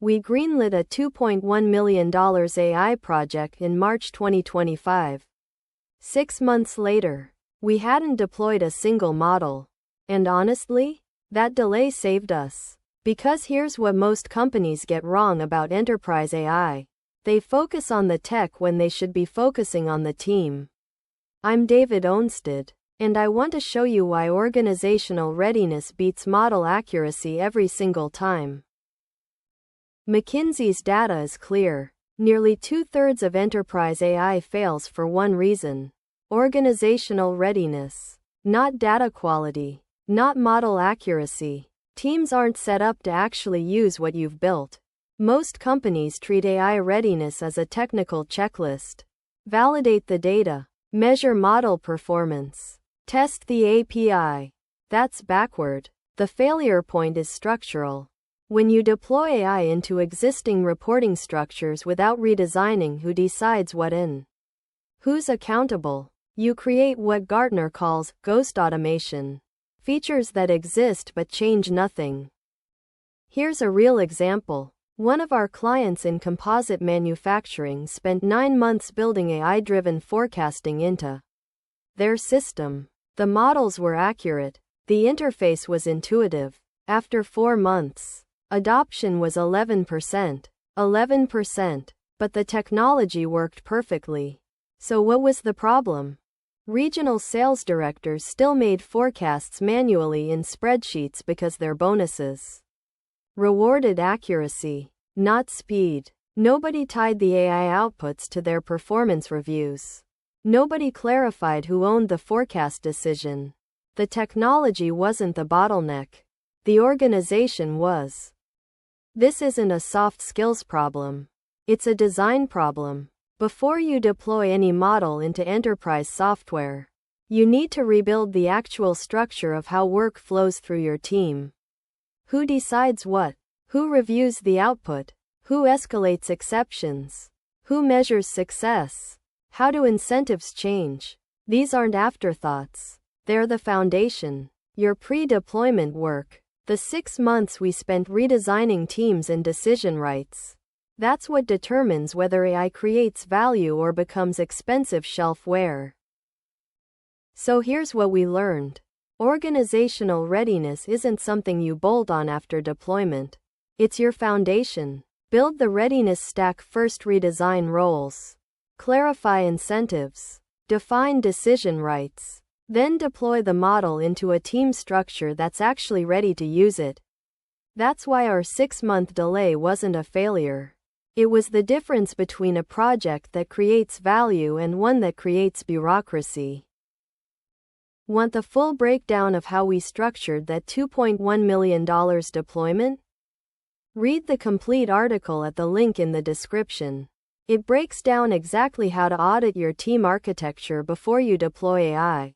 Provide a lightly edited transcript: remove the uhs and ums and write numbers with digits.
We greenlit a $2.1 million AI project in March 2025. 6 months later, we hadn't deployed a single model. And honestly, that delay saved us. Because here's what most companies get wrong about enterprise AI. They focus on the tech when they should be focusing on the team. I'm David Ohnstad, and I want to show you why organizational readiness beats model accuracy every single time. McKinsey's data is clear. Nearly 2/3 of enterprise AI fails for one reason: organizational readiness. Not data quality, not model accuracy. Teams aren't set up to actually use what you've built. Most companies treat AI readiness as a technical checklist. Validate the data, measure model performance, test the API. That's backward. The failure point is structural. When you deploy AI into existing reporting structures without redesigning who decides what in, who's accountable, you create what Gartner calls ghost automation. Features that exist but change nothing. Here's a real example. One of our clients in composite manufacturing spent 9 months building AI-driven forecasting into their system. The models were accurate. The interface was intuitive. After 4 months, adoption was 11%. 11%. But the technology worked perfectly. So what was the problem? Regional sales directors still made forecasts manually in spreadsheets because their bonuses rewarded accuracy, not speed. Nobody tied the AI outputs to their performance reviews. Nobody clarified who owned the forecast decision. The technology wasn't the bottleneck. The organization was. This isn't a soft skills problem. It's a design problem. Before you deploy any model into enterprise software, you need to rebuild the actual structure of how work flows through your team. Who decides what? Who reviews the output? Who escalates exceptions? Who measures success? How do incentives change? These aren't afterthoughts. They're the foundation. Your pre-deployment work. The 6 months we spent redesigning teams and decision rights. That's what determines whether AI creates value or becomes expensive shelfware. So here's what we learned. Organizational readiness isn't something you bolt on after deployment. It's your foundation. Build the readiness stack first. Redesign roles. Clarify incentives. Define decision rights. Then deploy the model into a team structure that's actually ready to use it. That's why our 6-month delay wasn't a failure. It was the difference between a project that creates value and one that creates bureaucracy. Want the full breakdown of how we structured that $2.1 million deployment? Read the complete article at the link in the description. It breaks down exactly how to audit your team architecture before you deploy AI.